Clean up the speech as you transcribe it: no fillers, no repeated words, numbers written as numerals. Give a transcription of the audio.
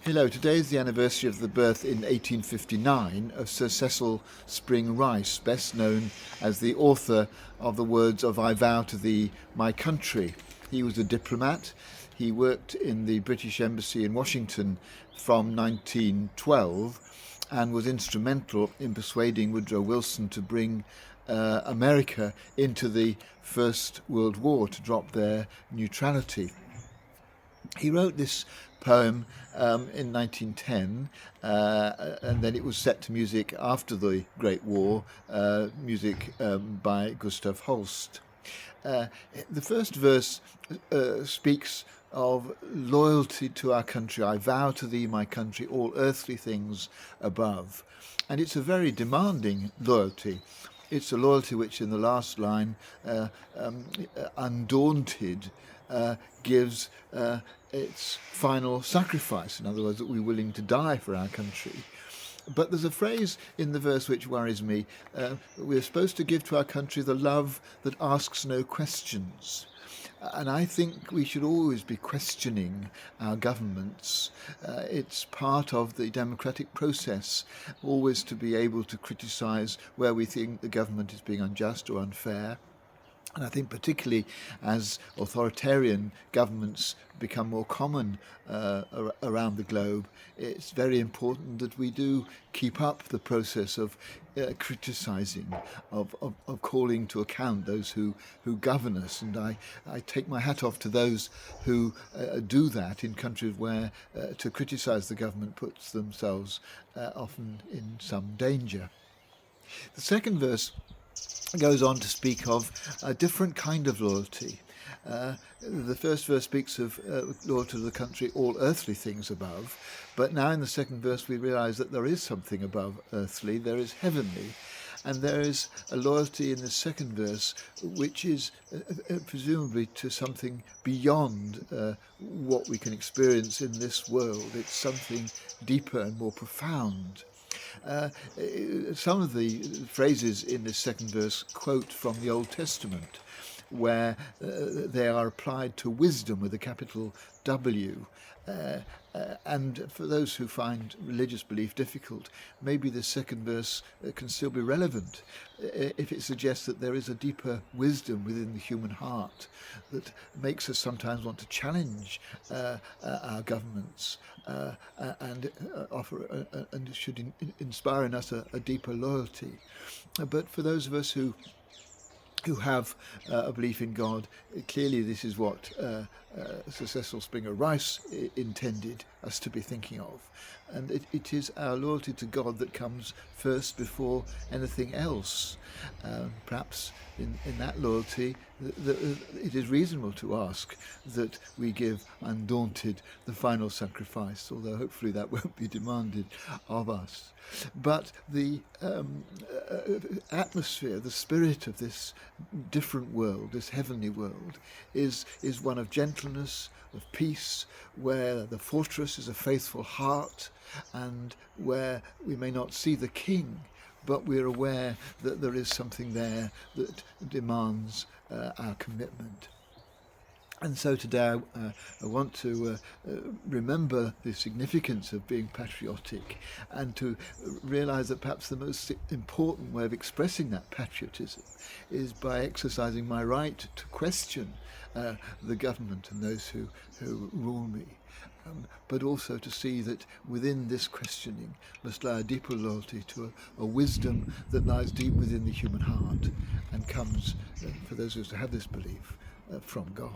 Hello, today is the anniversary of the birth in 1859 of Sir Cecil Spring Rice, best known as the author of the words of I Vow to Thee, My Country. He was a diplomat. He worked in the British Embassy in Washington from 1912 and was instrumental in persuading Woodrow Wilson to bring America into the First World War, to drop their neutrality. He wrote this poem in 1910, and then it was set to music after the Great War, music by Gustav Holst. The first verse speaks of loyalty to our country. I vow to thee, my country, all earthly things above. And it's a very demanding loyalty. It's a loyalty which, in the last line, undaunted, gives its final sacrifice. In other words, that we're willing to die for our country. But there's a phrase in the verse which worries me. We're supposed to give to our country the love that asks no questions. And I think we should always be questioning our governments. It's part of the democratic process, always to be able to criticise where we think the government is being unjust or unfair. And I think particularly as authoritarian governments become more common around the globe, it's very important that we do keep up the process of criticising, of calling to account those who govern us. And I take my hat off to those who do that in countries where to criticise the government puts themselves often in some danger. The second verse goes on to speak of a different kind of loyalty. The first verse speaks of loyalty to the country, all earthly things above, but now in the second verse we realise that there is something above earthly, there is heavenly, and there is a loyalty in the second verse which is presumably to something beyond what we can experience in this world. It's something deeper and more profound. Some of the phrases in this second verse quote from the Old Testament, where they are applied to wisdom with a capital W. And for those who find religious belief difficult, maybe the second verse can still be relevant if it suggests that there is a deeper wisdom within the human heart that makes us sometimes want to challenge our governments and offer and should inspire in us a deeper loyalty. But for those of us who have a belief in God, clearly this is what Sir Cecil Springer Rice intended us to be thinking of. And it is our loyalty to God that comes first before anything else. Perhaps in that loyalty, it is reasonable to ask that we give undaunted the final sacrifice, although hopefully that won't be demanded of us. But the atmosphere, the spirit of this different world, this heavenly world, is one of gentleness, of peace, where the fortress is a faithful heart, and where we may not see the king, but we're aware that there is something there that demands our commitment. And so today I want to remember the significance of being patriotic, and to realise that perhaps the most important way of expressing that patriotism is by exercising my right to question the government and those who rule me. But also to see that within this questioning must lie a deeper loyalty to a wisdom that lies deep within the human heart and comes, for those who have this belief, from God.